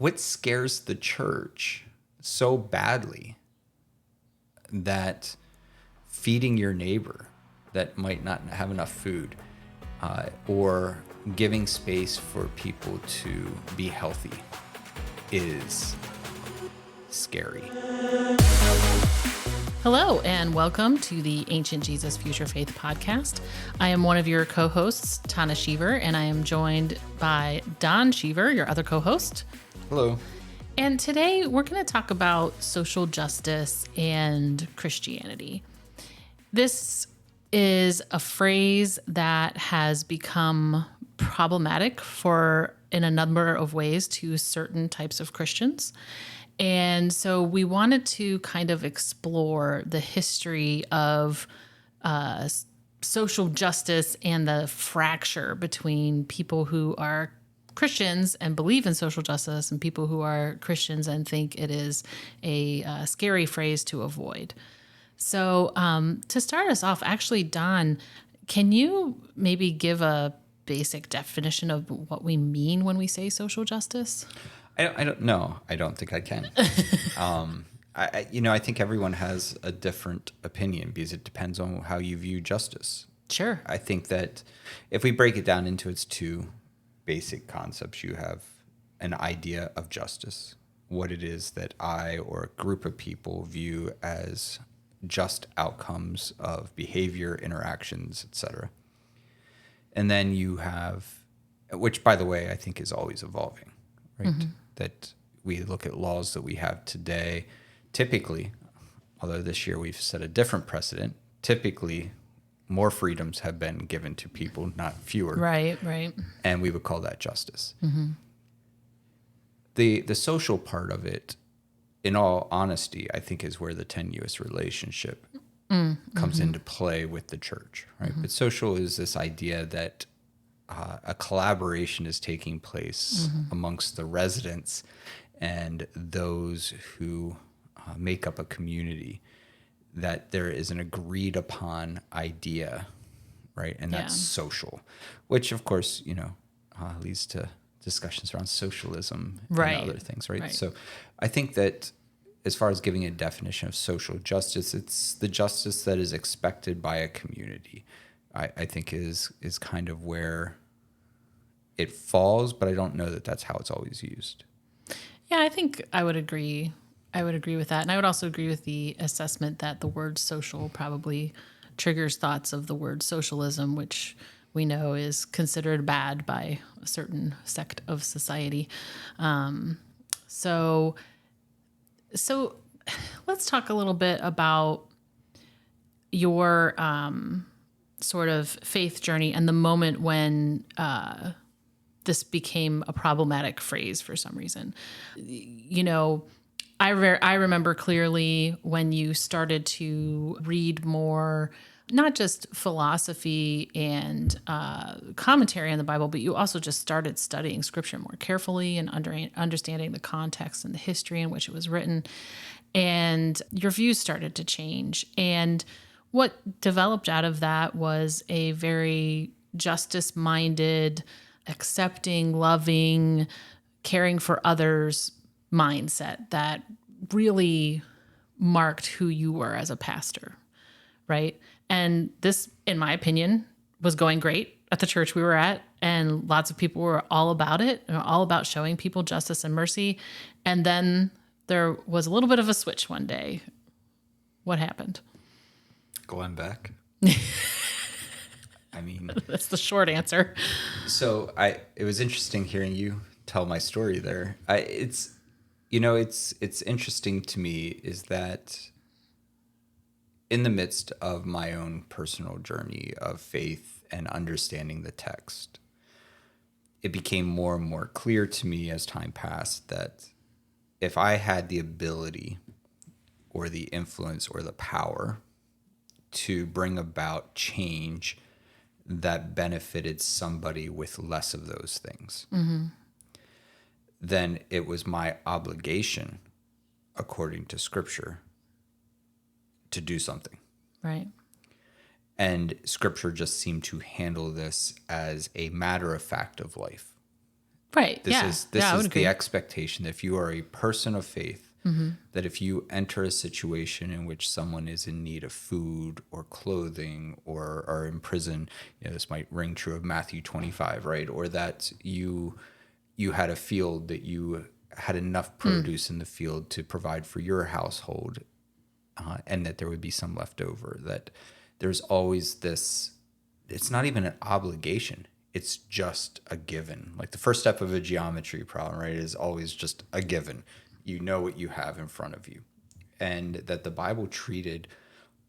what scares the church so badly that feeding your neighbor that might not have enough food, or giving space for people to be healthy is scary. Hello, and welcome to the Ancient Jesus Future Faith podcast. I am one of your co-hosts, Tana Sheaver, and I am joined by Don Sheaver, your other co-host. Hello. And today we're going to talk about social justice and Christianity. This is a phrase that has become problematic in a number of ways to certain types of Christians. And so we wanted to kind of explore the history of social justice and the fracture between people who are Christians and believe in social justice and people who are Christians and think it is a scary phrase to avoid. So to start us off, actually, Don, can you maybe give a basic definition of what we mean when we say social justice? I don't know. I don't think I can. I think everyone has a different opinion because it depends on how you view justice. Sure. I think that if we break it down into its two basic concepts, you have an idea of justice, what it is that I or a group of people view as just outcomes of behavior, interactions, etc. And then you have, which by the way, I think is always evolving, right? Mm-hmm. That we look at laws that we have today, typically, although this year we've set a different precedent, typically more freedoms have been given to people, not fewer. Right. And we would call that justice. Mm-hmm. The social part of it, in all honesty, I think is where the tenuous relationship comes into play with the church, right? Mm-hmm. But social is this idea that a collaboration is taking place amongst the residents and those who make up a community, that there is an agreed upon idea, right? And that's social, which of course, leads to discussions around socialism and other things, right? So I think that as far as giving a definition of social justice, it's the justice that is expected by a community, I think is kind of where it falls, but I don't know that that's how it's always used. Yeah, I think I would agree. I would agree with that. And I would also agree with the assessment that the word social probably triggers thoughts of the word socialism, which we know is considered bad by a certain sect of society. So let's talk a little bit about your sort of faith journey and the moment when this became a problematic phrase for some reason. I remember clearly when you started to read more, not just philosophy and commentary on the Bible, but you also just started studying Scripture more carefully and understanding the context and the history in which it was written. And your views started to change. And what developed out of that was a very justice-minded, accepting, loving, caring for others mindset that really marked who you were as a pastor, right? And this, in my opinion, was going great at the church we were at, and lots of people were all about it, and all about showing people justice and mercy. And then there was a little bit of a switch one day. What happened? Glenn Beck. I mean, that's the short answer. So it was interesting hearing you tell my story there. It's interesting to me is that in the midst of my own personal journey of faith and understanding the text, it became more and more clear to me as time passed that if I had the ability or the influence or the power to bring about change that benefited somebody with less of those things, then it was my obligation, according to Scripture, to do something. Right. And Scripture just seemed to handle this as a matter of fact of life. Right. This Yeah. is I would agree. the expectation that if you are a person of faith, that if you enter a situation in which someone is in need of food or clothing or are in prison, this might ring true of Matthew 25, right? Or that you had a field that you had enough produce in the field to provide for your household, and that there would be some left over. That there's always this. It's not even an obligation. It's just a given. Like the first step of a geometry problem, right, is always just a given. You know what you have in front of you. And that the Bible treated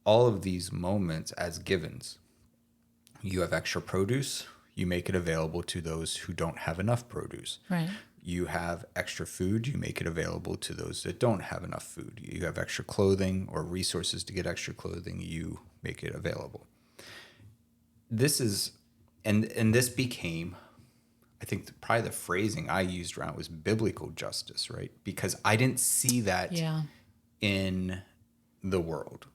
all of these moments as givens. You have extra produce, you make it available to those who don't have enough produce. Right. You have extra food, you make it available to those that don't have enough food. You have extra clothing or resources to get extra clothing, you make it available. This is, and this became, I think probably the phrasing I used around it was biblical justice, right? Because I didn't see that in the world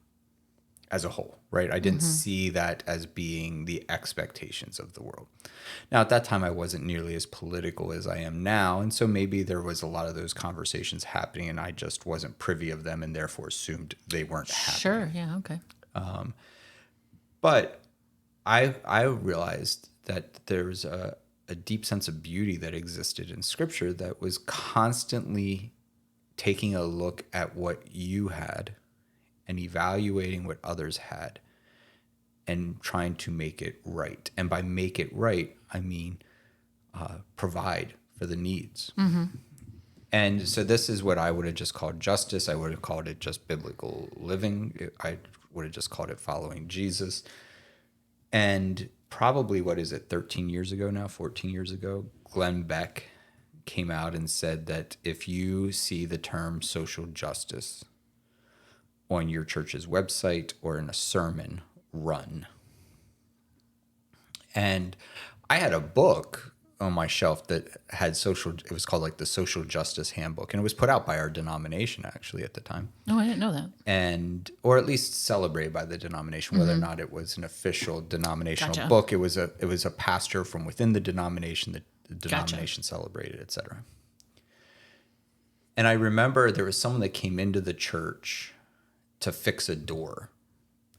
as a whole, right? I didn't see that as being the expectations of the world. Now, at that time, I wasn't nearly as political as I am now. And so maybe there was a lot of those conversations happening and I just wasn't privy of them and therefore assumed they weren't happening. Sure. Yeah. Okay. But I realized that there's a deep sense of beauty that existed in Scripture that was constantly taking a look at what you had and evaluating what others had and trying to make it right. And by make it right, I mean provide for the needs. And so this is what I would have just called justice. I would have called it just biblical living. I would have just called it following Jesus. And probably, 13 years ago now, 14 years ago, Glenn Beck came out and said that if you see the term social justice on your church's website or in a sermon, run. And I had a book on my shelf that had it was called like the Social Justice Handbook, and it was put out by our denomination actually at the time. Oh, I didn't know that. Or at least celebrated by the denomination, whether or not it was an official denominational book. It was a pastor from within the denomination that the denomination celebrated, etc. And I remember there was someone that came into the church to fix a door.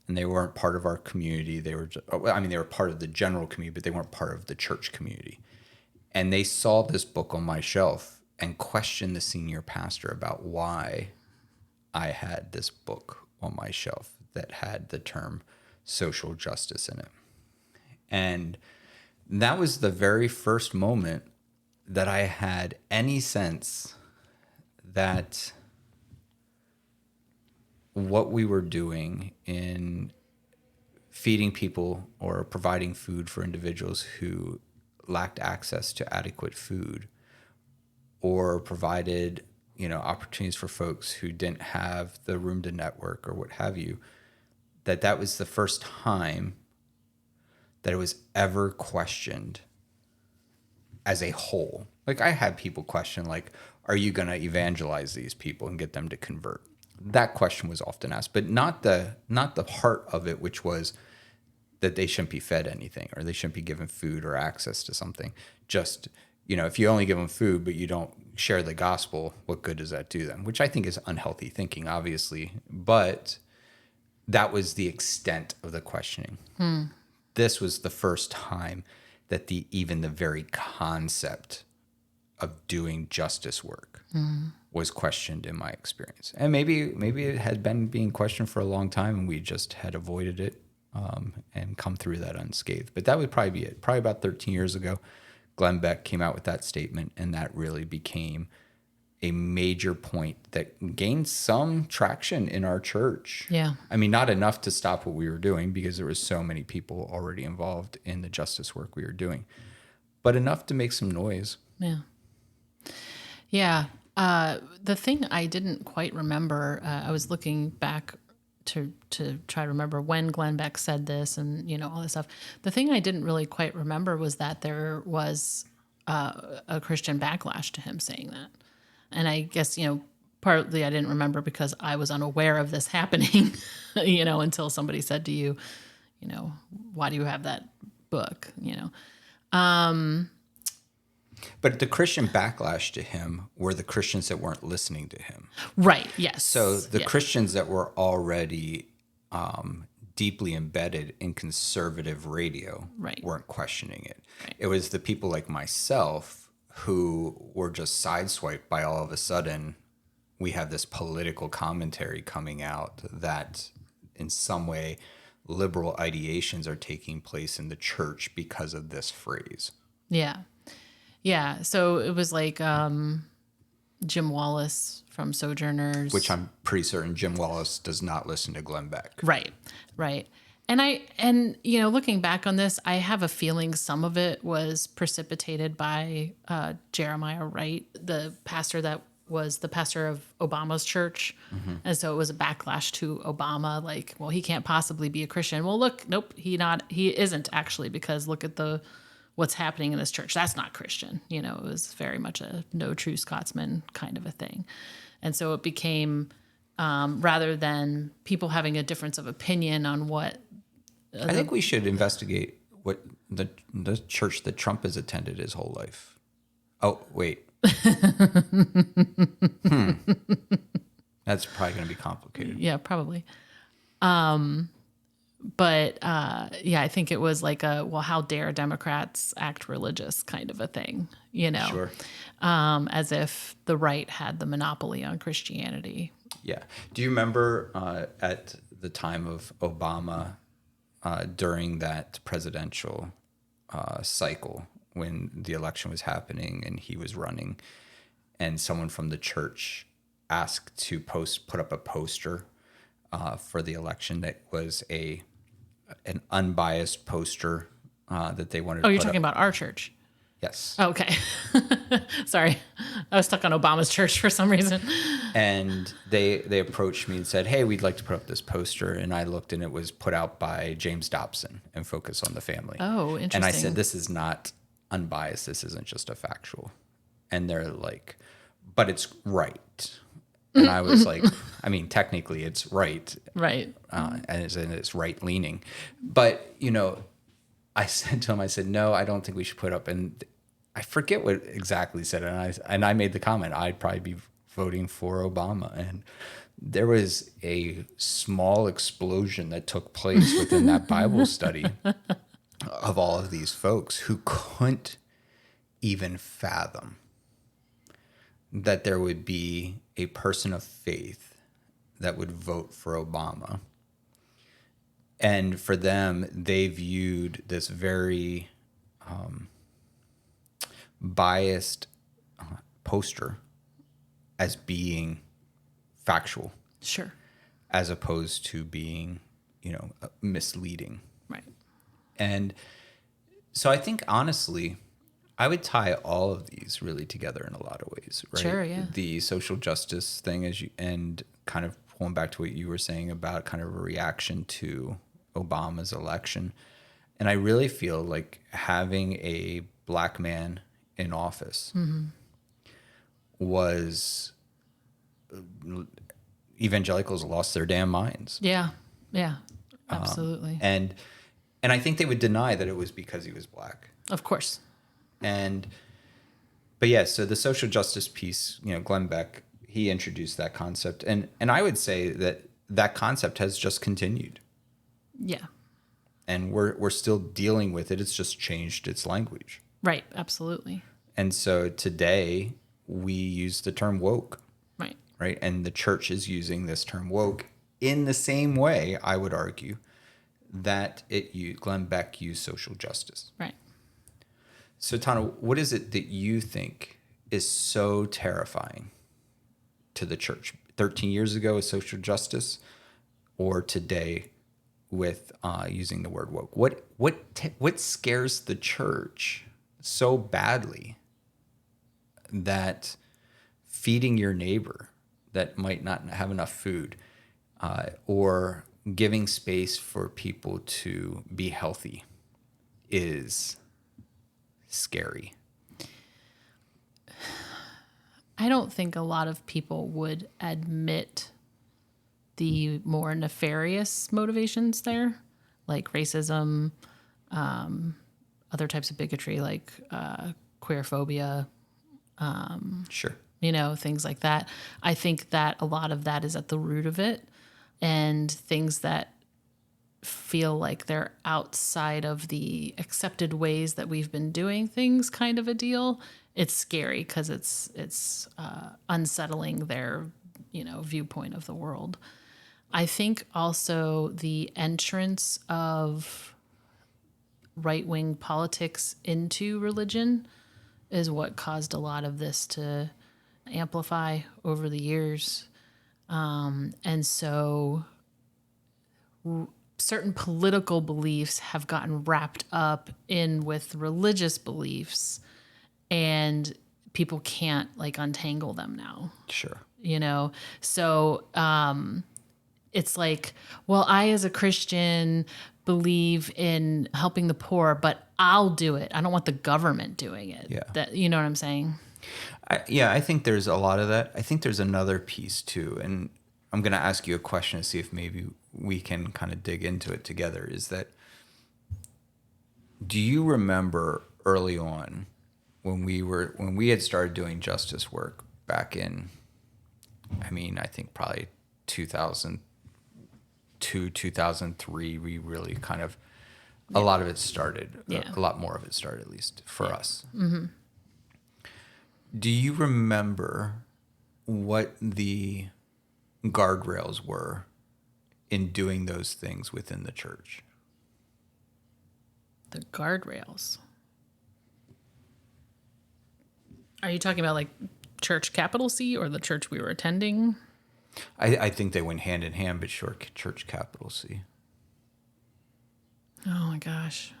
And they weren't part of our community. They were part of the general community, but they weren't part of the church community. And they saw this book on my shelf and questioned the senior pastor about why I had this book on my shelf that had the term social justice in it. And that was the very first moment that I had any sense that what we were doing in feeding people or providing food for individuals who lacked access to adequate food, or provided, opportunities for folks who didn't have the room to network or what have you, that was the first time that it was ever questioned as a whole. Like I had people question, like, are you going to evangelize these people and get them to convert? That question was often asked, but not the heart of it, which was that they shouldn't be fed anything or they shouldn't be given food or access to something. Just, if you only give them food but you don't share the gospel, what good does that do them? Which I think is unhealthy thinking, obviously, but that was the extent of the questioning. This was the first time that even the very concept of doing justice work was questioned in my experience. And maybe it had been being questioned for a long time and we just had avoided it and come through that unscathed. But that would probably be it. Probably about 13 years ago, Glenn Beck came out with that statement, and that really became a major point that gained some traction in our church. Yeah. I mean, not enough to stop what we were doing because there was so many people already involved in the justice work we were doing, but enough to make some noise. Yeah. Yeah. The thing I didn't quite remember, I was looking back to try to remember when Glenn Beck said this and, all this stuff. The thing I didn't really quite remember was that there was a Christian backlash to him saying that. And I guess, partly I didn't remember because I was unaware of this happening, until somebody said to you, why do you have that book, But the Christian backlash to him were the Christians that weren't listening to him. Right. Yes. So the Yeah. Christians that were already deeply embedded in conservative radio Right. weren't questioning it. Right. It was the people like myself who were just sideswiped by all of a sudden we have this political commentary coming out that in some way liberal ideations are taking place in the church because of this phrase. Yeah. Yeah. So it was like Jim Wallace from Sojourners. Which I'm pretty certain Jim Wallace does not listen to Glenn Beck. Right. Right. And you know, looking back on this, I have a feeling some of it was precipitated by Jeremiah Wright, the pastor that was the pastor of Obama's church. Mm-hmm. And so it was a backlash to Obama, like, well, he can't possibly be a Christian. Well, look, nope, he isn't actually, because look at what's happening in this church. That's not Christian. You know, it was very much a no true Scotsman kind of a thing. And so it became, rather than people having a difference of opinion on what. I think we should investigate what the church that Trump has attended his whole life. Oh, wait. That's probably going to be complicated. Yeah, probably. But yeah, I think it was like well, how dare Democrats act religious kind of a thing, you know, Sure. As if the right had the monopoly on Christianity. Yeah. Do you remember at the time of Obama, during that presidential cycle, when the election was happening and he was running, and someone from the church asked to put up a poster for the election that was an unbiased poster that they wanted to put up. Oh, you're talking about our church? Yes. Oh, okay. Sorry. I was stuck on Obama's church for some reason. And they approached me and said, hey, we'd like to put up this poster. And I looked, and it was put out by James Dobson and Focus on the Family. Oh, interesting. And I said, this is not unbiased. This isn't just a factual. And they're like, but it's right. And I was like, I mean, technically it's right. Right. And it's right leaning. But, you know, I said to him, I said, no, I don't think we should put up. And I forget what exactly said. And I made the comment, I'd probably be voting for Obama. And there was a small explosion that took place within that Bible study of all of these folks who couldn't even fathom that there would be a person of faith that would vote for Obama. And for them, they viewed this very biased poster as being factual. Sure. As opposed to being, you know, misleading. Right. And so I think, honestly, I would tie all of these really together in a lot of ways, right? Sure, yeah. The social justice thing, and kind of pulling back to what you were saying about kind of a reaction to Obama's election. And I really feel like having a black man in office was evangelicals lost their damn minds. Yeah. Yeah. Absolutely. And I think they would deny that it was because he was black. Of course. But yeah, so the social justice piece, you know, Glenn Beck, he introduced that concept. And I would say that concept has just continued. Yeah. And we're still dealing with it. It's just changed its language. Right. Absolutely. And so today we use the term woke. Right. Right. And the church is using this term woke in the same way, I would argue, that Glenn Beck used social justice. Right. So, Tana, what is it that you think is so terrifying to the church? 13 years ago with social justice, or today with using the word woke? What scares the church so badly that feeding your neighbor that might not have enough food, or giving space for people to be healthy is scary? I don't think a lot of people would admit the more nefarious motivations there, like racism, other types of bigotry, like queer phobia, Sure. things like that. I think that a lot of that is at the root of it, and things that feel like they're outside of the accepted ways that we've been doing things kind of a deal. It's scary because it's unsettling their, viewpoint of the world. I think also the entrance of right-wing politics into religion is what caused a lot of this to amplify over the years. And so certain political beliefs have gotten wrapped up in with religious beliefs, and people can't untangle them now. Sure. So it's like, well, I as a Christian believe in helping the poor, but I'll do it. I don't want the government doing it. Yeah. That, you know what I'm saying? I think there's a lot of that. I think there's another piece too, and I'm going to ask you a question to see if maybe we can kind of dig into it together, is that, do you remember early on when we had started doing justice work back in, I think probably 2002, 2003, we really kind of, a lot of it started, a lot more of it started, at least for us. Mm-hmm. Do you remember what the guardrails were in doing those things within the church? The guardrails. Are you talking about church capital C or the church we were attending? I think they went hand in hand, but sure, church capital C. Oh my gosh.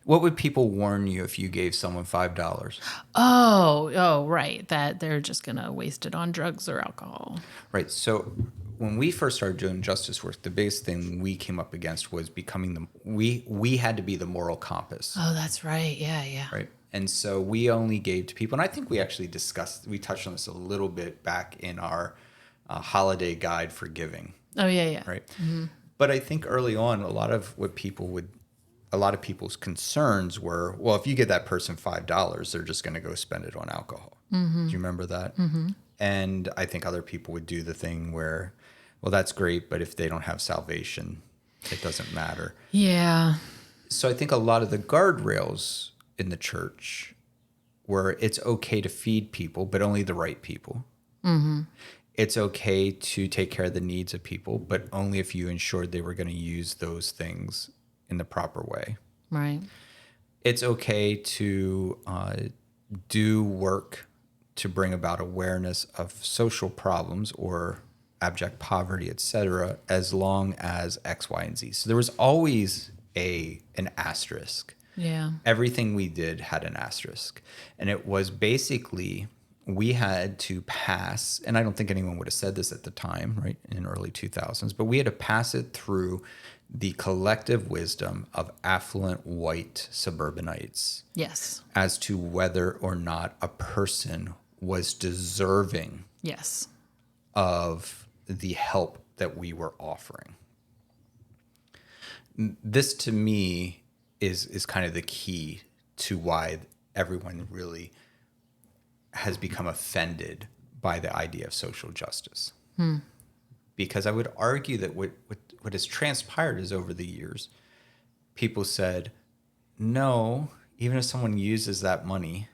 What would people warn you if you gave someone $5? Oh, right. That they're just going to waste it on drugs or alcohol. Right. So when we first started doing justice work, the biggest thing we came up against was becoming we had to be the moral compass. Oh, that's right. Yeah. Right. And so we only gave to people, and I think we actually touched on this a little bit back in our holiday guide for giving. Oh, yeah. Right. Mm-hmm. But I think early on, a lot of people's concerns were, well, if you give that person $5, they're just going to go spend it on alcohol. Mm-hmm. Do you remember that? Mm-hmm. And I think other people would do the thing where, well, that's great, but if they don't have salvation, it doesn't matter. Yeah. So I think a lot of the guardrails in the church were, it's okay to feed people, but only the right people. Mm-hmm. It's okay to take care of the needs of people, but only if you ensured they were going to use those things in the proper way. Right. It's okay to do work to bring about awareness of social problems or abject poverty, etc., as long as X, Y, and Z. So there was always an asterisk. Yeah. Everything we did had an asterisk. And it was basically, we had to pass, and I don't think anyone would have said this at the time, right, in early 2000s, but we had to pass it through the collective wisdom of affluent white suburbanites. Yes. As to whether or not a person was deserving. Yes. Of the help that we were offering. This to me is kind of the key to why everyone really has become offended by the idea of social justice. Because I would argue that what has transpired is, over the years, people said, no, even if someone uses that money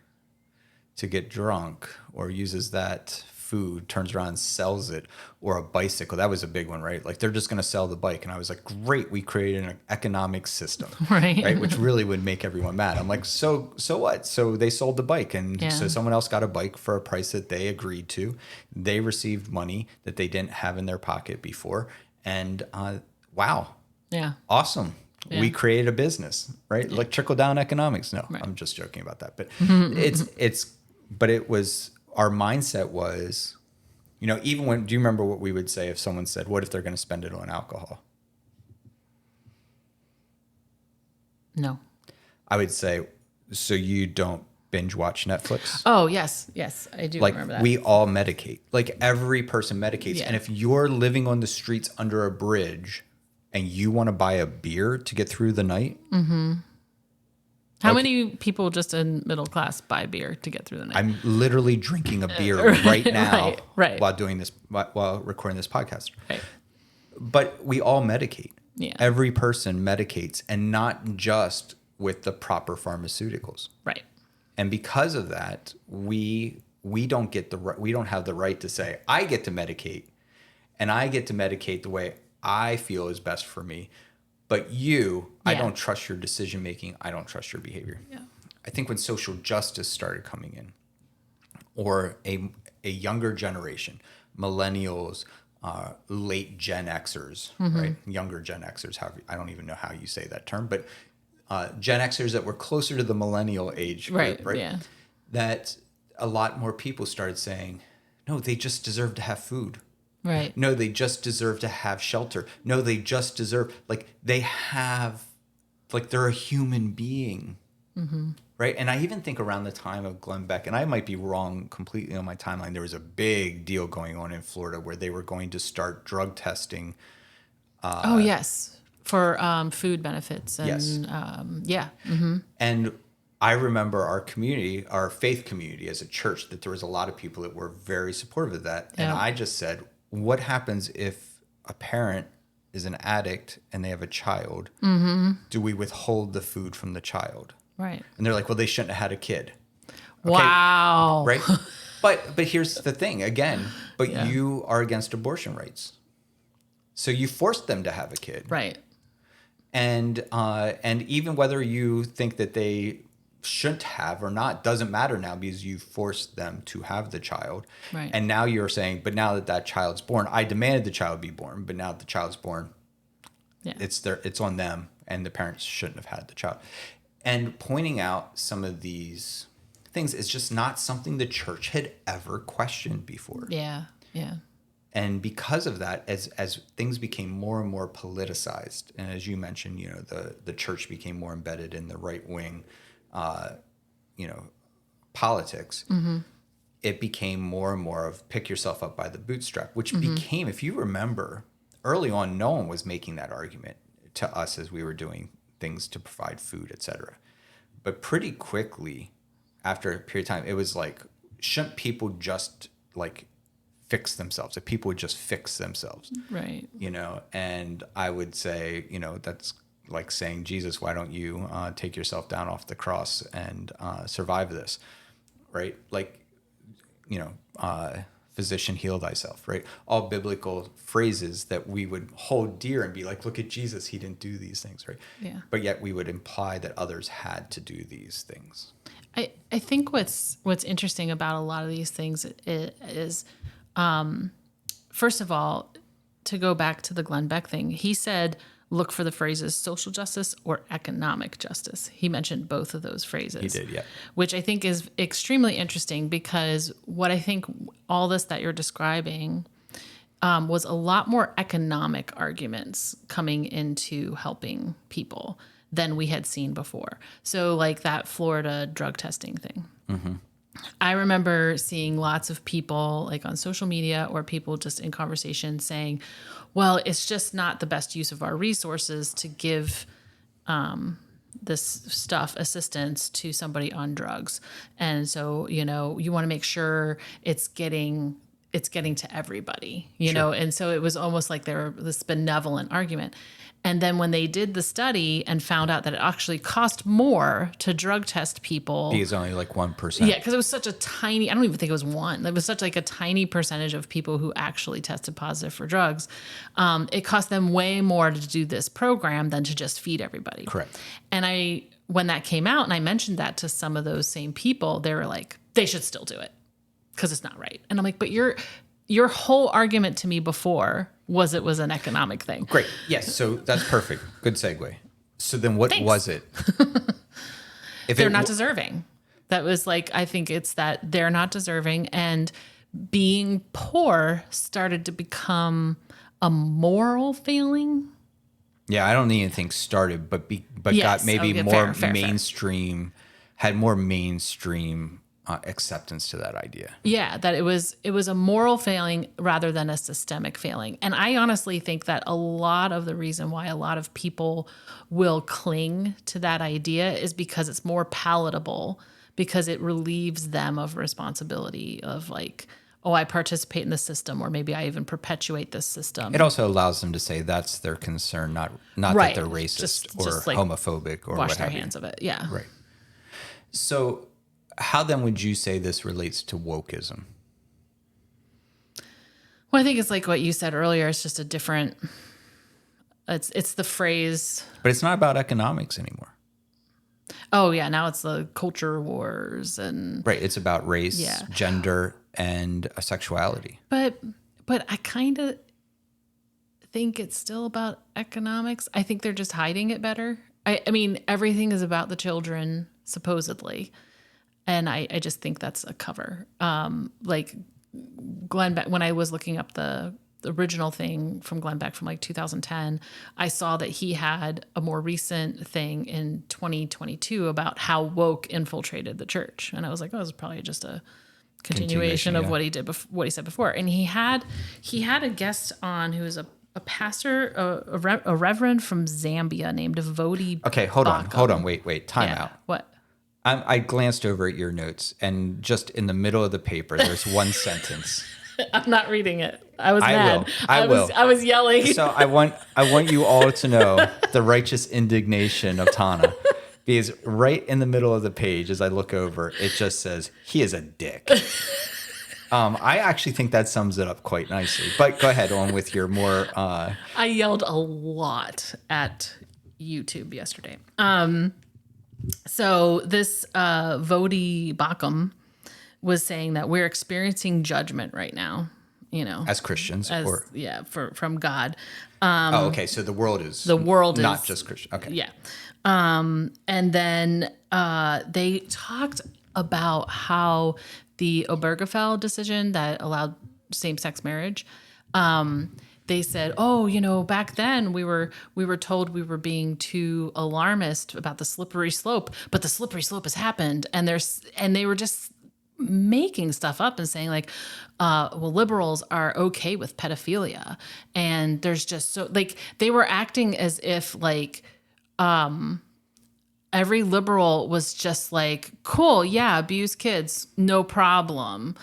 to get drunk, or uses that food, turns around and sells it, or a bicycle, that was a big one, right? Like, they're just going to sell the bike. And I was like, great, we created an economic system, right? Which really would make everyone mad. I'm like, so what? So they sold the bike, and so someone else got a bike for a price that they agreed to. They received money that they didn't have in their pocket before. And wow. Yeah. Awesome. Yeah. We created a business, right? Yeah. Like trickle down economics. No, right. I'm just joking about that. But but it was, our mindset was, even when, do you remember what we would say if someone said, what if they're going to spend it on alcohol? No. I would say, so you don't binge watch Netflix? Oh, yes. Yes, I do remember that. We all medicate. Like, every person medicates. Yeah. And if you're living on the streets under a bridge and you want to buy a beer to get through the night, How many people just in middle class buy beer to get through the night? I'm literally drinking a beer right now right. while doing this, while recording this podcast. Right. But we all medicate. Yeah. Every person medicates, and not just with the proper pharmaceuticals. Right. And because of that, we don't have the right to say, I get to medicate, and I get to medicate the way I feel is best for me. But I don't trust your decision making. I don't trust your behavior. Yeah. I think when social justice started coming in, or a younger generation, millennials, late Gen Xers, right? Younger Gen Xers, however, I don't even know how you say that term, but Gen Xers that were closer to the millennial age group, right? Yeah. That a lot more people started saying, no, they just deserve to have food. Right. No, they just deserve to have shelter. No, they just deserve, they're a human being. Right. And I even think around the time of Glenn Beck, and I might be wrong completely on my timeline, there was a big deal going on in Florida where they were going to start drug testing. Oh, yes. For food benefits. And, Yes. And I remember our community, our faith community as a church, that there was a lot of people that were very supportive of that. And I just said, what happens if a parent is an addict and they have a child? Do we withhold the food from the child? Right. And they're like, well, they shouldn't have had a kid. Okay, wow. right. But here's the thing again, you are against abortion rights. So you forced them to have a kid. Right. And even whether you think that they shouldn't have or not doesn't matter now, because you forced them to have the child. Right. And now you're saying, but now that child's born, I demanded the child be born, but now that the child's born, it's on them, and the parents shouldn't have had the child. And pointing out some of these things is just not something the church had ever questioned before. Yeah. Yeah. And because of that, as things became more and more politicized, and as you mentioned, the church became more embedded in the right wing, politics, it became more and more of pick yourself up by the bootstrap, which became, if you remember, early on, no one was making that argument to us as we were doing things to provide food, etc. But pretty quickly, after a period of time, it was like, shouldn't people just fix themselves? If people would just fix themselves, right? And I would say, that's like saying, Jesus, why don't you take yourself down off the cross and survive this, right? Physician, heal thyself, right? All biblical phrases that we would hold dear and be like, look at Jesus, he didn't do these things, right? Yeah. But yet we would imply that others had to do these things. I think what's interesting about a lot of these things is first of all, to go back to the Glenn Beck thing, he said, look for the phrases social justice or economic justice. He mentioned both of those phrases. He did, yeah. Which I think is extremely interesting, because what I think all this that you're describing was a lot more economic arguments coming into helping people than we had seen before. So like that Florida drug testing thing. I remember seeing lots of people on social media or people just in conversation saying, well, it's just not the best use of our resources to give this stuff assistance to somebody on drugs. And so, you want to make sure it's getting to everybody, you know? And so it was almost like there was this benevolent argument. And then when they did the study and found out that it actually cost more to drug test people. He is only 1%. Yeah, because it was such a tiny, I don't even think it was one. It was such a tiny percentage of people who actually tested positive for drugs. It cost them way more to do this program than to just feed everybody. Correct. And when that came out and I mentioned that to some of those same people, they were like, they should still do it because it's not right. And I'm like, but your whole argument to me before was it was an economic thing. Great. Yes. So that's perfect. Good segue. So then what was it? If they're not deserving. That was I think it's that they're not deserving, and being poor started to become a moral failing. Yeah. I don't even think started, but Yes, got maybe okay, more fair. mainstream, had more mainstream acceptance to that idea. Yeah, that it was a moral failing rather than a systemic failing. And I honestly think that a lot of the reason why a lot of people will cling to that idea is because it's more palatable, because it relieves them of responsibility of like, oh, I participate in the system, or maybe I even perpetuate this system. It also allows them to say that's their concern, not Right. that they're racist or just like homophobic or wash what their have you. hands of it. Yeah. Right. So how then would you say this relates to wokeism? Well, I think it's like what you said earlier. It's just a different. It's the phrase. But it's not about economics anymore. Oh yeah, now it's the culture wars and. Right. It's about race, Yeah. gender, and sexuality. But I kind of think it's still about economics. I think they're just hiding it better. I mean, everything is about the children, supposedly. And I just think that's a cover. Like Glenn Beck, when I was looking up the original thing from Glenn Beck from like 2010, I saw that he had a more recent thing in 2022 about how woke infiltrated the church. And I was like, oh, this is probably just a continuation of yeah. what he did, what he said before. And he had a guest on who was a pastor, a reverend from Zambia named Vodi. Okay, hold on. Wait. Time out. What? I glanced over at your notes, and just in the middle of the paper, there's one sentence. I'm not reading it. I was mad. I will. I was yelling. So I want you all to know the righteous indignation of Tana, because right in the middle of the page, as I look over, it just says, "He is a dick." I actually think that sums it up quite nicely. But go ahead on with your more. I yelled a lot at YouTube yesterday. So this Vodi Bakum was saying that we're experiencing judgment right now, as Christians, from God. Okay. So the world is not just Christian. Okay. Yeah. And then they talked about how the Obergefell decision that allowed same-sex marriage. They said, oh, back then we were told we were being too alarmist about the slippery slope, but the slippery slope has happened, and they were just making stuff up and saying like, well, liberals are okay with pedophilia, and there's just so like they were acting as if like every liberal was just like, cool, yeah, abuse kids, no problem.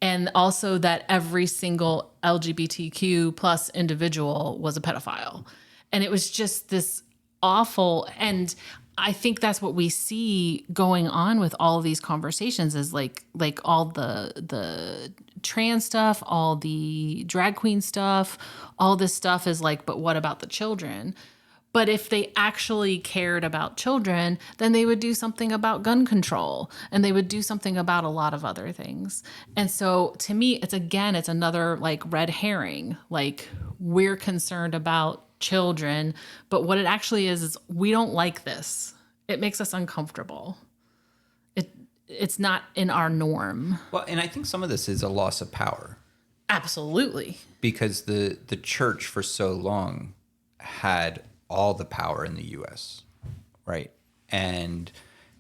And also that every single LGBTQ plus individual was a pedophile. And it was just this awful. And I think that's what we see going on with all of these conversations is like all the trans stuff, all the drag queen stuff, all this stuff is like, but what about the children? But if they actually cared about children, then they would do something about gun control, and they would do something about a lot of other things. And so to me, it's another like red herring. Like we're concerned about children, but what it actually is we don't like this. It makes us uncomfortable. It's not in our norm. Well, and I think some of this is a loss of power. Absolutely. Because the church for so long had all the power in the U.S., right? And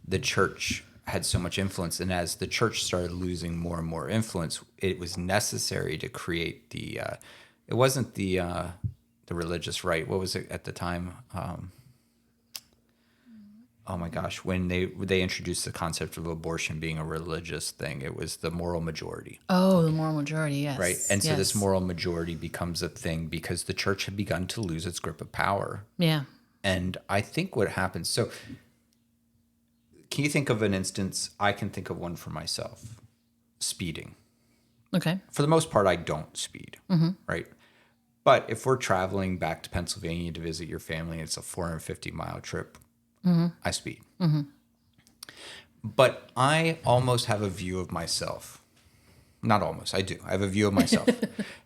the church had so much influence. And as the church started losing more and more influence, it was necessary to create it wasn't the religious right. What was it at the time? Oh my gosh, when they introduced the concept of abortion being a religious thing, it was the moral majority. Oh, the moral majority, yes. Right. And so this moral majority becomes a thing because the church had begun to lose its grip of power. Yeah. And I think what happens, so can you think of an instance? I can think of one for myself. Speeding. Okay. For the most part, I don't speed, right? But if we're traveling back to Pennsylvania to visit your family, it's a 450-mile trip, I speed. But I almost have a view of myself. Not almost, I do. I have a view of myself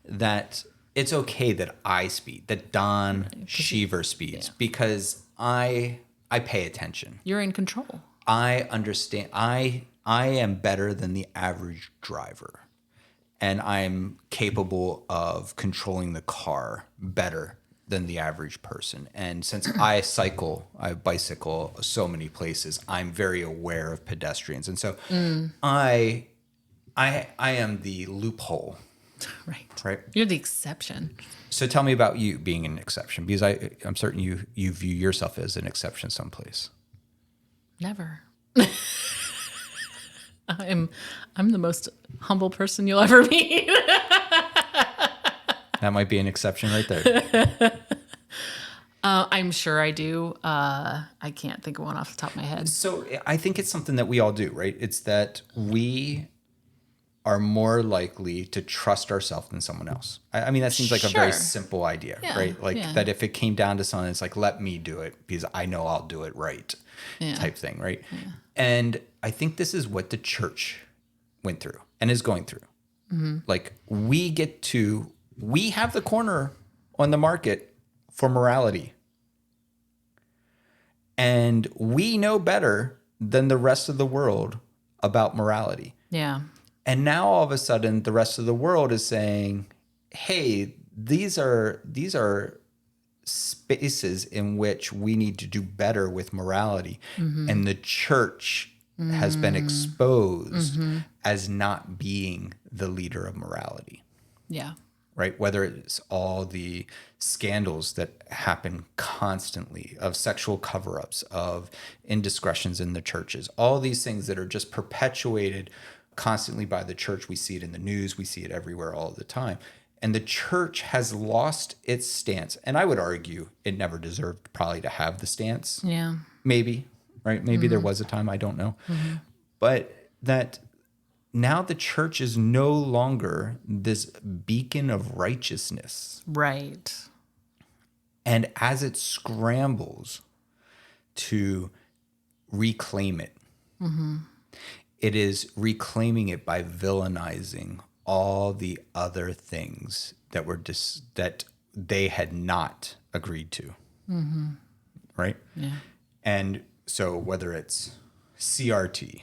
that it's okay that I speed, that Don Cheever speeds, because I pay attention. You're in control. I understand. I am better than the average driver, and I'm capable of controlling the car better than the average person. And since I bicycle so many places, I'm very aware of pedestrians. And so I am the loophole. Right. You're the exception. So tell me about you being an exception, because I'm certain you view yourself as an exception someplace. Never. I'm the most humble person you'll ever meet. That might be an exception right there. I'm sure I do. I can't think of one off the top of my head. So I think it's something that we all do, right? It's that we are more likely to trust ourselves than someone else. I mean, that seems like a very simple idea, right? Like that if it came down to something, it's like, let me do it because I know I'll do it right type thing, right? Yeah. And I think this is what the church went through and is going through. Mm-hmm. Like we have the corner on the market for morality. And we know better than the rest of the world about morality. Yeah. And now all of a sudden the rest of the world is saying, hey, these are spaces in which we need to do better with morality. Mm-hmm. And the church has been exposed as not being the leader of morality. Yeah. Right? Whether it's all the scandals that happen constantly of sexual cover-ups, of indiscretions in the churches, all these things that are just perpetuated constantly by the church. We see it in the news. We see it everywhere all the time. And the church has lost its stance. And I would argue it never deserved probably to have the stance. Yeah. Maybe, right? Maybe there was a time, I don't know. Mm-hmm. But that now the church is no longer this beacon of righteousness. Right. And as it scrambles to reclaim it, it is reclaiming it by villainizing all the other things that were that they had not agreed to. Mm-hmm. Right? Yeah. And so whether it's CRT,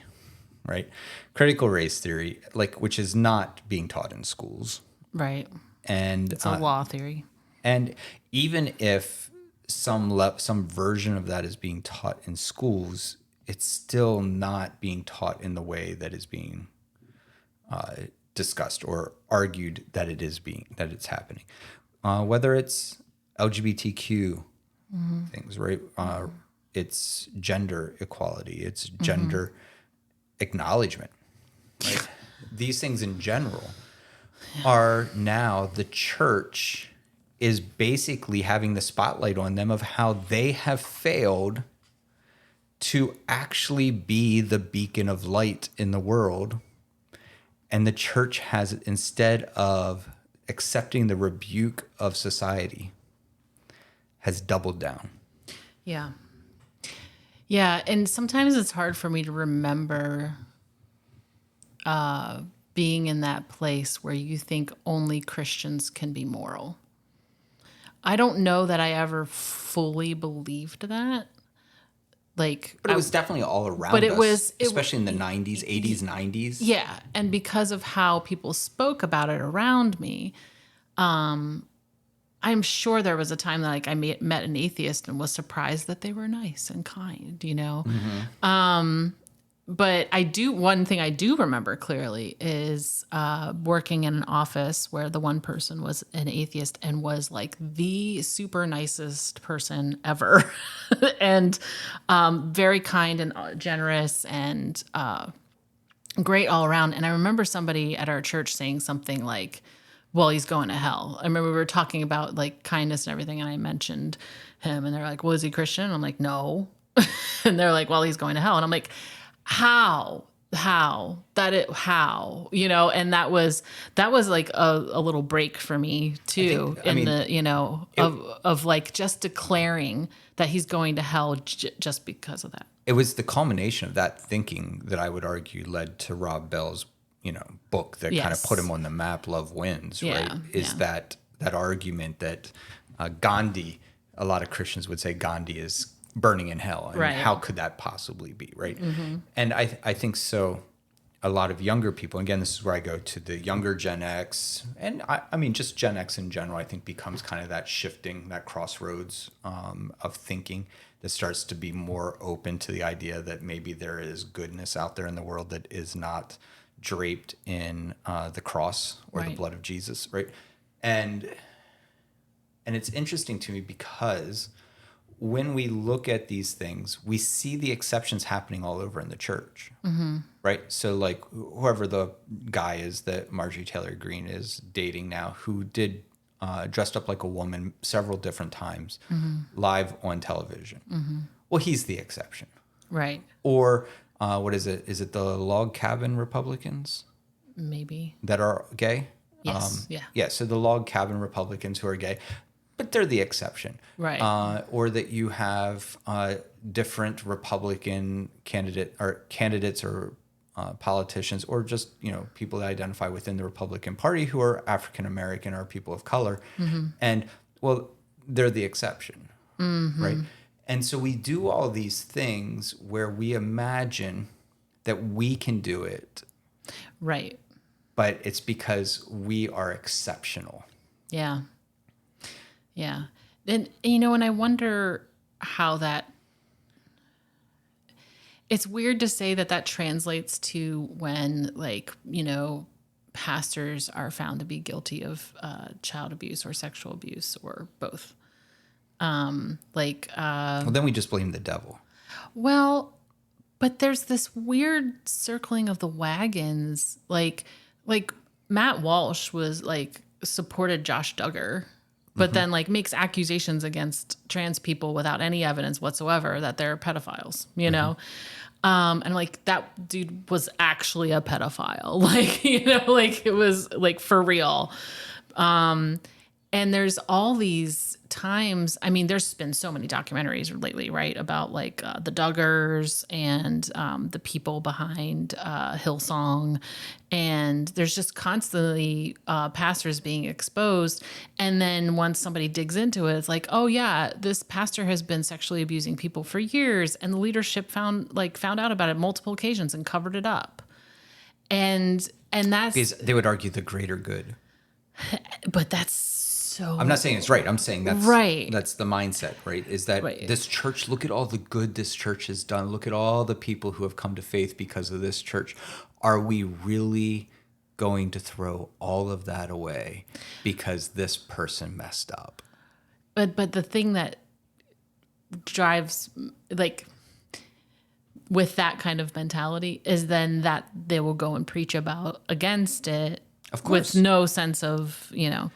right? Critical race theory, which is not being taught in schools. Right. And it's a law theory. And even if some version of that is being taught in schools, it's still not being taught in the way that is being discussed or argued that it's happening. Whether it's LGBTQ things, right? It's gender equality. It's gender acknowledgement, right? These things in general are now the church is basically having the spotlight on them of how they have failed to actually be the beacon of light in the world. And the church has, instead of accepting the rebuke of society, has doubled down. Yeah. Yeah. And sometimes it's hard for me to remember being in that place where you think only Christians can be moral. I don't know that I ever fully believed that. But it was definitely all around us, especially in the 90s, 80s, 90s. Yeah. And because of how people spoke about it around me, I'm sure there was a time that I met an atheist and was surprised that they were nice and kind, Mm-hmm. But one thing I do remember clearly is working in an office where the one person was an atheist and was like the super nicest person ever and very kind and generous and great all around. And I remember somebody at our church saying something like, well, he's going to hell. I remember we were talking about kindness and everything, and I mentioned him, and they're like, well, is he Christian? And I'm like, no. And they're like, well, he's going to hell. And I'm like, how? And that was like a little break for me too, just declaring that he's going to hell just because of that. It was the culmination of that thinking that I would argue led to Rob Bell's book that kind of put him on the map, Love Wins, right? That argument that Gandhi, a lot of Christians would say Gandhi is burning in hell. And how could that possibly be, right? Mm-hmm. And I think so. a lot of younger people, again, this is where I go to the younger Gen X, and I mean, just Gen X in general, I think becomes kind of that shifting, that crossroads of thinking that starts to be more open to the idea that maybe there is goodness out there in the world that is not draped in the cross or the blood of Jesus, right? And it's interesting to me because when we look at these things, we see the exceptions happening all over in the church, right? So like whoever the guy is that Marjorie Taylor Greene is dating now, who did dressed up like a woman several different times live on television. Well, he's the exception. Right. Or what is it? Is it the log cabin Republicans Maybe. that are gay? Yes. Yeah. Yeah, so the log cabin Republicans who are gay, but they're the exception. Right. Or that you have different Republican candidates or politicians, or just, you know, people that identify within the Republican Party who are African American or people of color. And, well, they're the exception, right? And so we do all these things where we imagine that we can do it. Right. But it's because we are exceptional. Yeah. Yeah. And, you know, and I wonder how that, it's weird to say that translates to when, like, you know, pastors are found to be guilty of child abuse or sexual abuse or both. Well, then we just blame the devil. Well, but there's this weird circling of the wagons. Like Matt Walsh was like supported Josh Duggar, but then like makes accusations against trans people without any evidence whatsoever that they're pedophiles, you know? And like that dude was actually a pedophile. Like, you know, like it was like for real. And there's all these times, I mean, there's been so many documentaries lately, right, about like the Duggars and the people behind Hillsong. And there's just constantly pastors being exposed. And then once somebody digs into it, it's like, oh yeah, this pastor has been sexually abusing people for years. And the leadership found out about it multiple occasions and covered it up. And that's... Because they would argue the greater good. But that's so... I'm not saying it's right. I'm saying that's right. That's the mindset, right? Is that this church, look at all the good this church has done. Look at all the people who have come to faith because of this church. Are we really going to throw all of that away because this person messed up? But the thing that drives, like, with that kind of mentality is then that they will go and preach against it. Of course. With no sense of, you know...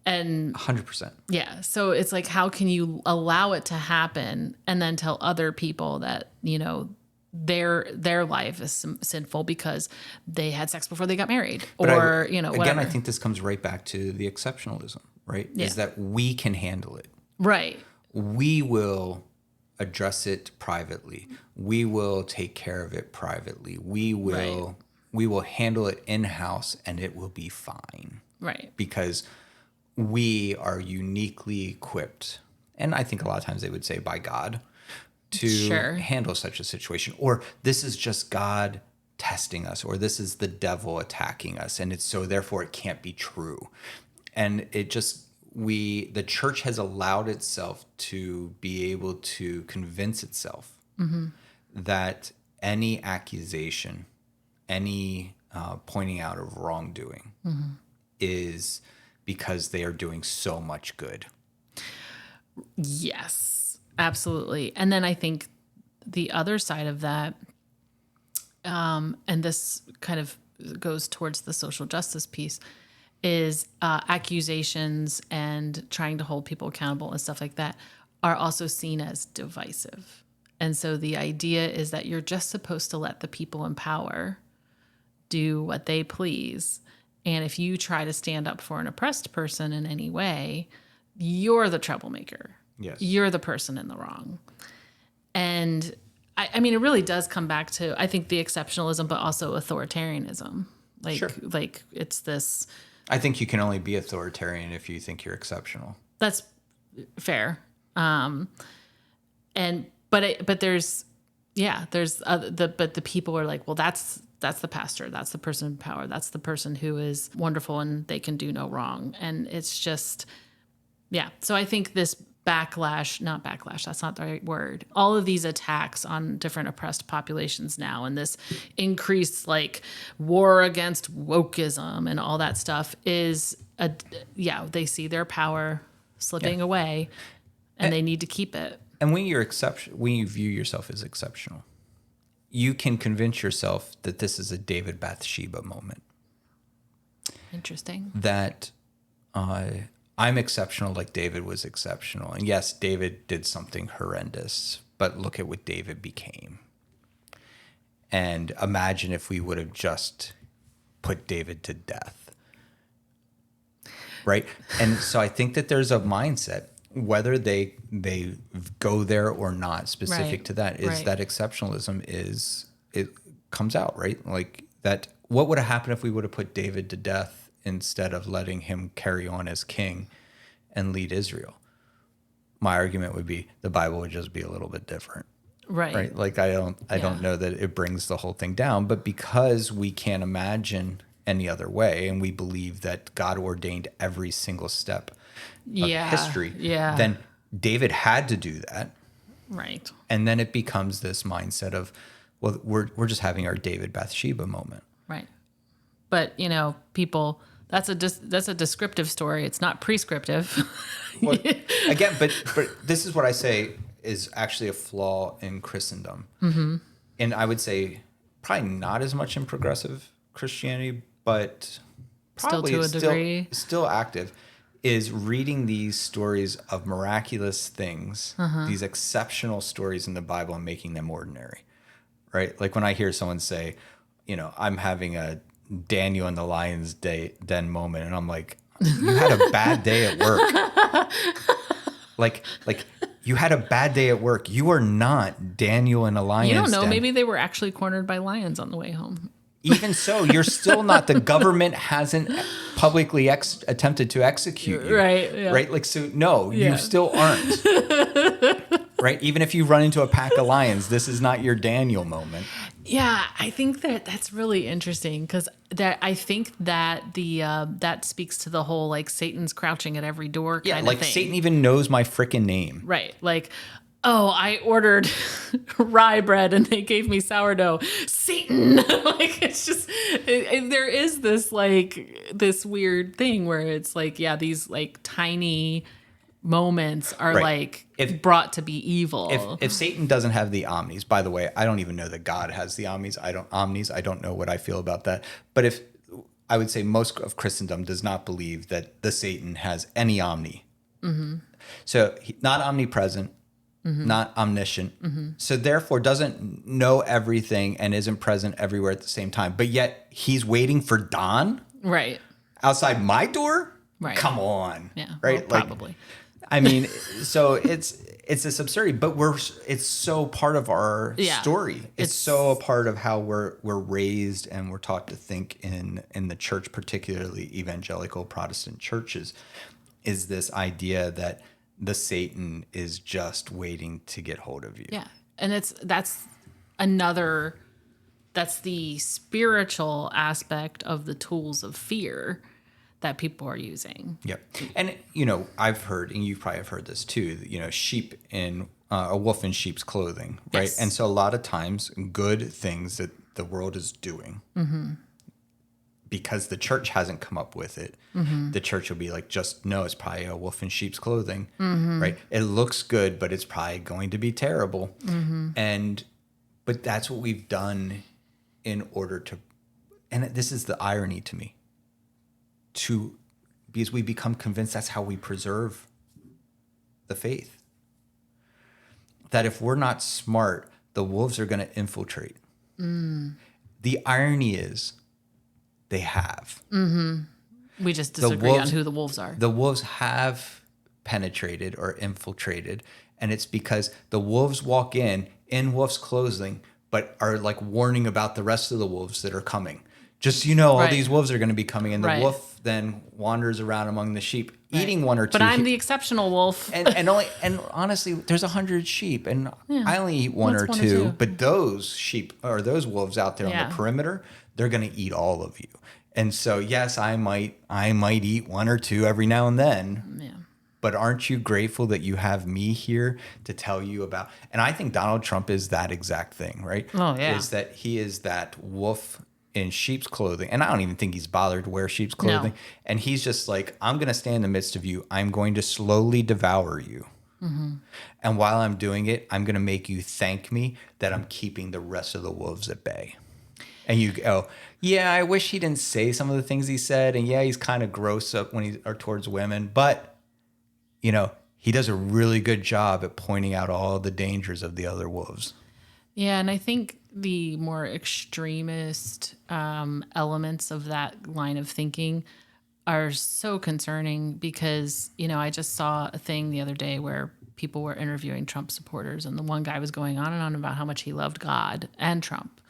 And 100%. Yeah. So it's like, how can you allow it to happen and then tell other people that, you know, their life is sinful because they had sex before they got married or, you know, whatever. Again, I think this comes right back to the exceptionalism, right? Yeah. Is that we can handle it. Right. We will address it privately. We will take care of it privately. We will handle it in-house and it will be fine. Right. Because we are uniquely equipped, and I think a lot of times they would say by God, to handle such a situation. Or this is just God testing us, or this is the devil attacking us, and it's so therefore it can't be true. And it just, the church has allowed itself to be able to convince itself that any accusation, any pointing out of wrongdoing is because they are doing so much good. Yes, absolutely. And then I think the other side of that, and this kind of goes towards the social justice piece, is accusations and trying to hold people accountable and stuff like that are also seen as divisive. And so the idea is that you're just supposed to let the people in power do what they please. And if you try to stand up for an oppressed person in any way, you're the troublemaker. Yes. You're the person in the wrong. And I mean, it really does come back to, I think, the exceptionalism, but also authoritarianism. Like it's this... I think you can only be authoritarian if you think you're exceptional. That's fair. But there's the people are like, well, that's that's the pastor, that's the person in power, that's the person who is wonderful and they can do no wrong. And it's just, yeah. So I think this not backlash, that's not the right word. All of these attacks on different oppressed populations now, and this increased like war against wokeism and all that stuff is they see their power slipping away and they need to keep it. And when you view yourself as exceptional, you can convince yourself that this is a David Bathsheba moment. Interesting. That I'm exceptional like David was exceptional. And yes, David did something horrendous, but look at what David became. And imagine if we would have just put David to death. Right? And so I think that there's a mindset, whether they go there or not, specific to that, is that exceptionalism it comes out, right? Like that, what would have happened if we would have put David to death instead of letting him carry on as king and lead Israel? My argument would be the Bible would just be a little bit different. Right. Like I don't know that it brings the whole thing down, but because we can't imagine any other way and we believe that God ordained every single step of history, then David had to do that. Right. And then it becomes this mindset of, well, we're just having our David Bathsheba moment. Right. But, people, that's a descriptive story. It's not prescriptive. Well, again, but this is what I say is actually a flaw in Christendom. Mm-hmm. And I would say probably not as much in progressive Christianity, but probably still to a degree. Still active, is reading these stories of miraculous things, these exceptional stories in the Bible, and making them ordinary, right? Like when I hear someone say, I'm having a Daniel in the lion's den moment, and I'm like, you had a bad day at work. like you had a bad day at work. You are not Daniel in a lion's den. You don't know. Den. Maybe they were actually cornered by lions on the way home. Even so, you're still not. The government hasn't publicly attempted to execute you. Right. Yeah. Right. Like, so no, you still aren't. Right. Even if you run into a pack of lions, this is not your Daniel moment. Yeah, I think that's really interesting because I think that that speaks to the whole like Satan's crouching at every door kind of thing. Yeah, like Satan even knows my freaking name. Right. Like, oh, I ordered rye bread and they gave me sourdough. Satan! Like, it's just, there is this like, this weird thing where it's like, these like tiny moments are brought to be evil. If Satan doesn't have the omnis, by the way, I don't even know that God has the omnis. I don't know what I feel about that. But if I would say most of Christendom does not believe that the Satan has any omni. Mm-hmm. So not omnipresent, not omniscient. So therefore doesn't know everything and isn't present everywhere at the same time. But yet he's waiting for dawn outside my door. Right. Come on. Yeah. Right. Well, probably. I mean, so it's this absurdity, but it's so part of our story. It's so a part of how we're raised and we're taught to think in the church, particularly evangelical Protestant churches, is this idea that the Satan is just waiting to get hold of you. Yeah. And that's the spiritual aspect of the tools of fear that people are using. Yep. And, I've heard, and you probably have heard this too, sheep in a wolf in sheep's clothing, right? Yes. And so a lot of times good things that the world is doing, because the church hasn't come up with it, the church will be like, just no, it's probably a wolf in sheep's clothing, right? It looks good, but it's probably going to be terrible. But that's what we've done in order to, and this is the irony to me, because we become convinced that's how we preserve the faith. That if we're not smart, the wolves are going to infiltrate. The irony is they have. We just disagree on who the wolves are. The wolves have penetrated or infiltrated, and it's because the wolves walk in wolf's clothing, but are like warning about the rest of the wolves that are coming. Just so you know, all Right. these wolves are going to be coming, and the Right. wolf then wanders around among the sheep, eating one or two. But I'm the exceptional wolf. and honestly, there's 100 sheep, and I only eat one or What's two. But those sheep or those wolves out there on Yeah. the perimeter, they're going to eat all of you. And so, yes, I might eat one or two every now and then. Yeah. But aren't you grateful that you have me here to tell you about? And I think Donald Trump is that exact thing, right? Oh, yeah. Is that he is that wolf in sheep's clothing. And I don't even think he's bothered to wear sheep's clothing. No. And he's just like, I'm going to stand in the midst of you. I'm going to slowly devour you. And while I'm doing it, I'm going to make you thank me that I'm keeping the rest of the wolves at bay. And you go, yeah, I wish he didn't say some of the things he said. And yeah, he's kind of gross up when or towards women. But, you know, he does a really good job at pointing out all the dangers of the other wolves. Yeah, and I think the more extremist elements of that line of thinking are so concerning because, you know, I just saw a thing the other day where people were interviewing Trump supporters, and the one guy was going on and on about how much he loved God and Trump.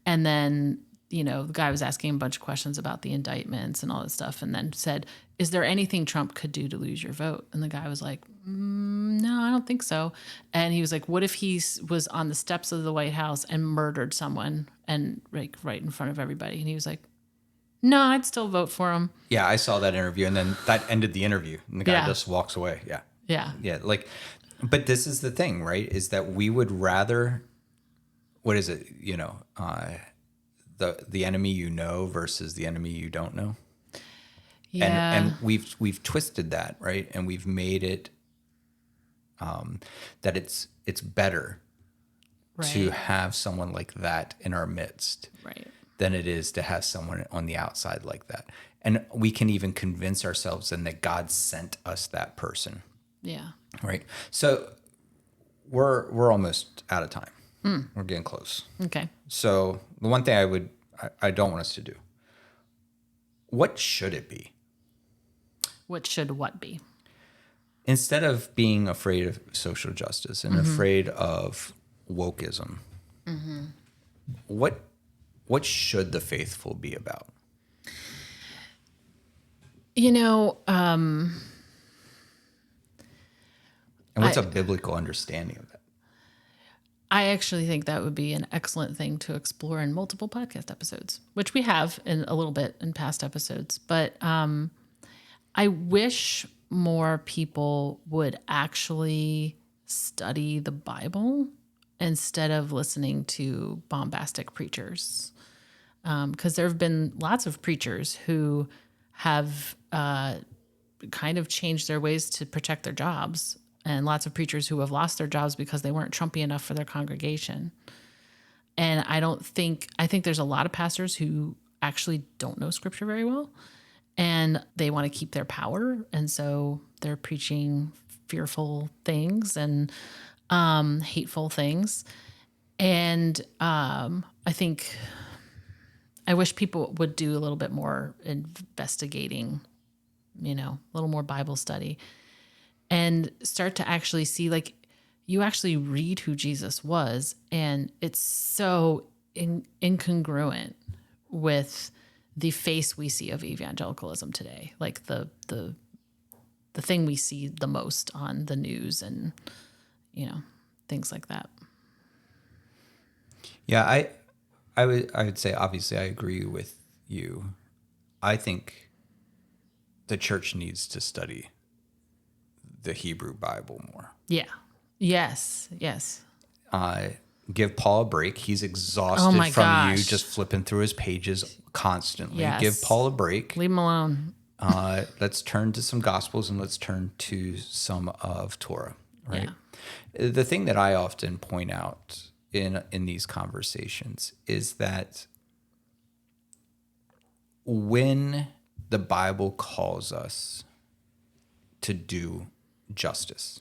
And then, you know, the guy was asking a bunch of questions about the indictments and all this stuff, and then said, is there anything Trump could do to lose your vote? And the guy was like, no, I don't think so. And he was like, what if he was on the steps of the White House and murdered someone and like right in front of everybody? And he was like, no, I'd still vote for him. Yeah, I saw that interview, and then that ended the interview, and the guy just walks away. Yeah. Yeah. Yeah. Like, but this is the thing, right? Is that we would rather, what is it? You know, the enemy you know versus the enemy you don't know. Yeah. And we've twisted that, right? And we've made it that it's better to have someone like that in our midst than it is to have someone on the outside like that. And we can even convince ourselves then that God sent us that person. Yeah. Right. So we're almost out of time. We're getting close. Okay. So the one thing I don't want us to do, what should it be? What should what be? Instead of being afraid of social justice and afraid of wokeism, what should the faithful be about? You know, And what's a biblical understanding of that? I actually think that would be an excellent thing to explore in multiple podcast episodes, which we have in a little bit in past episodes. But I wish more people would actually study the Bible instead of listening to bombastic preachers. Because there have been lots of preachers who have kind of changed their ways to protect their jobs, and lots of preachers who have lost their jobs because they weren't Trumpy enough for their congregation. And I think there's a lot of pastors who actually don't know scripture very well, and they want to keep their power. And so they're preaching fearful things and hateful things. And I wish people would do a little bit more investigating, you know, a little more Bible study, and start to actually see, like, you actually read who Jesus was, and it's so incongruent with the face we see of evangelicalism today, like the thing we see the most on the news and, you know, things like that. Yeah, I would say, obviously I agree with you. I think the church needs to study the Hebrew Bible more. Yeah. Yes. Yes. Give Paul a break. He's exhausted my from gosh. you just flipping through his pages constantly. Yes. Give Paul a break. Leave him alone. Let's turn to some Gospels and let's turn to some of Torah. Right. Yeah. The thing that I often point out in these conversations is that when the Bible calls us to do justice,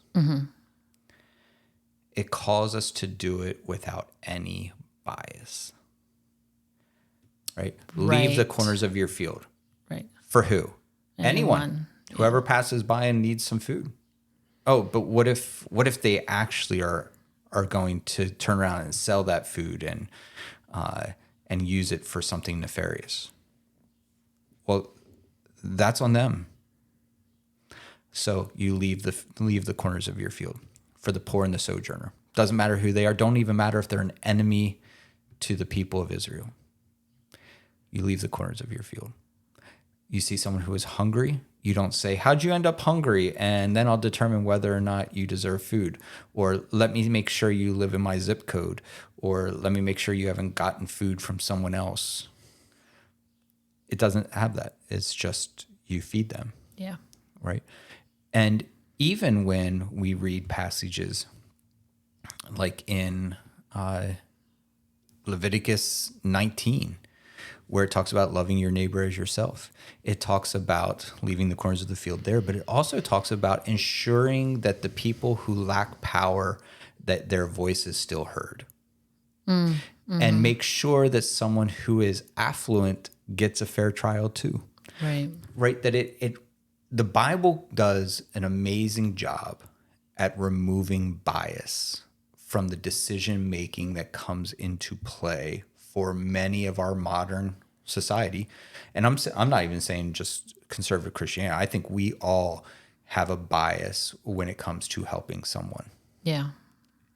it calls us to do it without any bias. Right? Leave the corners of your field. Right. For who? Anyone. Whoever passes by and needs some food. Oh, but what if they actually are going to turn around and sell that food and and use it for something nefarious. Well, that's on them. So you leave the corners of your field for the poor and the sojourner. Doesn't matter who they are. Don't even matter if they're an enemy to the people of Israel. You leave the corners of your field. You see someone who is hungry, you don't say, how'd you end up hungry? And then I'll determine whether or not you deserve food. Or let me make sure you live in my zip code. Or let me make sure you haven't gotten food from someone else. It doesn't have that. It's just you feed them. Yeah. Right? And even when we read passages like in Leviticus 19, where it talks about loving your neighbor as yourself. It talks about leaving the corners of the field there, but it also talks about ensuring that the people who lack power, that their voice is still heard. And make sure that someone who is affluent gets a fair trial too. Right. Right? That the Bible does an amazing job at removing bias from the decision making that comes into play for many of our modern society. And I'm not even saying just conservative Christianity. I think we all have a bias when it comes to helping someone. Yeah.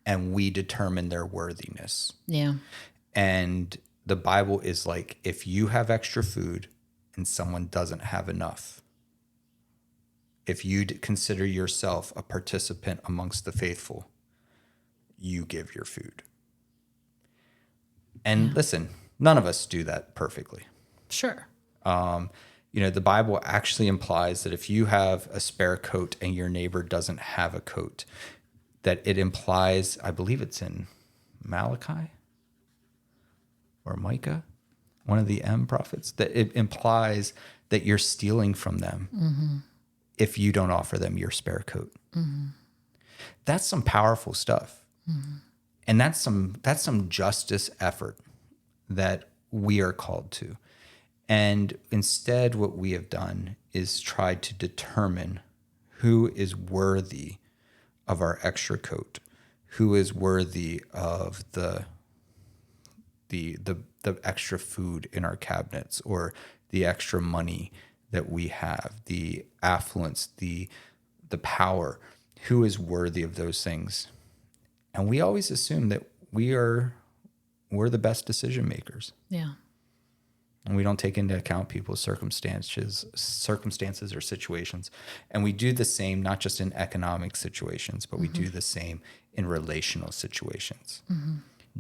And we determine their worthiness. Yeah. And the Bible is like, if you have extra food and someone doesn't have enough, if you consider yourself a participant amongst the faithful, you give your food. And listen, none of us do that perfectly. Sure. The Bible actually implies that if you have a spare coat and your neighbor doesn't have a coat, that it implies, I believe it's in Malachi or Micah, one of the M prophets, that it implies that you're stealing from them if you don't offer them your spare coat. That's some powerful stuff. And that's some justice effort that we are called to. And instead, what we have done is tried to determine who is worthy of our extra coat, who is worthy of the extra food in our cabinets, or the extra money that we have, the affluence, the power, who is worthy of those things. And we always assume that we're the best decision makers. Yeah. And we don't take into account people's circumstances or situations. And we do the same, not just in economic situations, but we do the same in relational situations.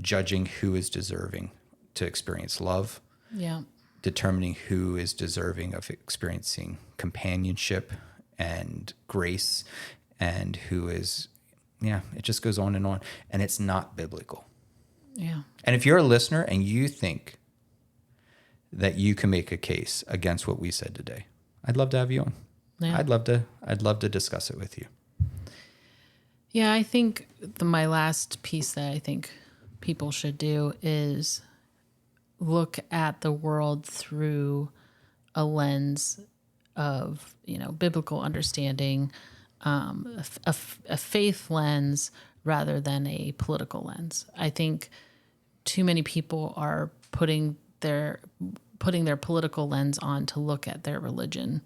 Judging who is deserving to experience love. Yeah. Determining who is deserving of experiencing companionship and grace, and who is, it just goes on. And it's not biblical. Yeah. And if you're a listener and you think that you can make a case against what we said today, I'd love to have you on. Yeah. I'd love to discuss it with you. Yeah, I think my last piece that I think people should do is look at the world through a lens of, biblical understanding, a faith lens rather than a political lens. I think too many people are putting their political lens on to look at their religion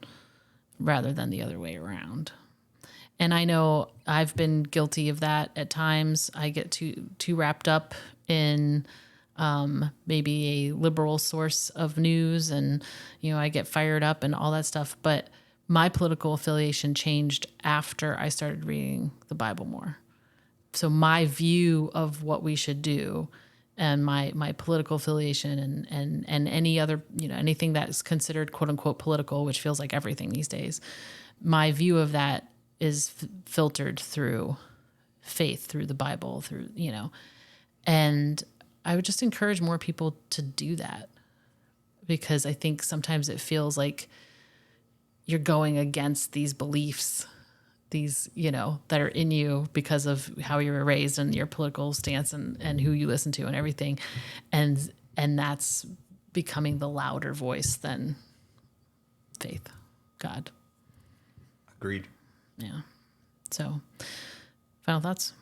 rather than the other way around. And I know I've been guilty of that at times. I get too wrapped up in maybe a liberal source of news, and I get fired up and all that stuff. But my political affiliation changed after I started reading the Bible more. So my view of what we should do, and my political affiliation, and any other, anything that's considered quote unquote political, which feels like everything these days, my view of that is filtered through faith, through the Bible, through, and I would just encourage more people to do that, because I think sometimes it feels like you're going against these beliefs, these, that are in you because of how you were raised and your political stance and who you listen to and everything. And that's becoming the louder voice than faith, God. Agreed. Yeah. So, final thoughts?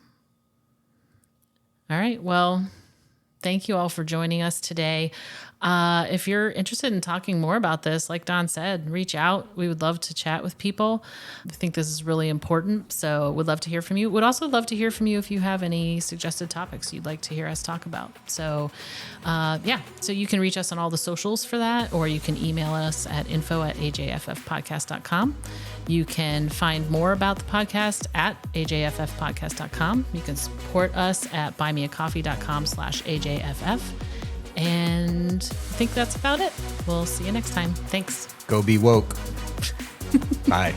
All right. Well, Thank you all for joining us today. If you're interested in talking more about this, like Don said, reach out. We would love to chat with people. I think this is really important, so would love to hear from you. Would also love to hear from you if you have any suggested topics you'd like to hear us talk about. So, so you can reach us on all the socials for that, or you can email us at info@ajffpodcast.com. You can find more about the podcast at ajffpodcast.com. You can support us at buymeacoffee.com/ajff. And I think that's about it. We'll see you next time. Thanks. Go be woke. Bye.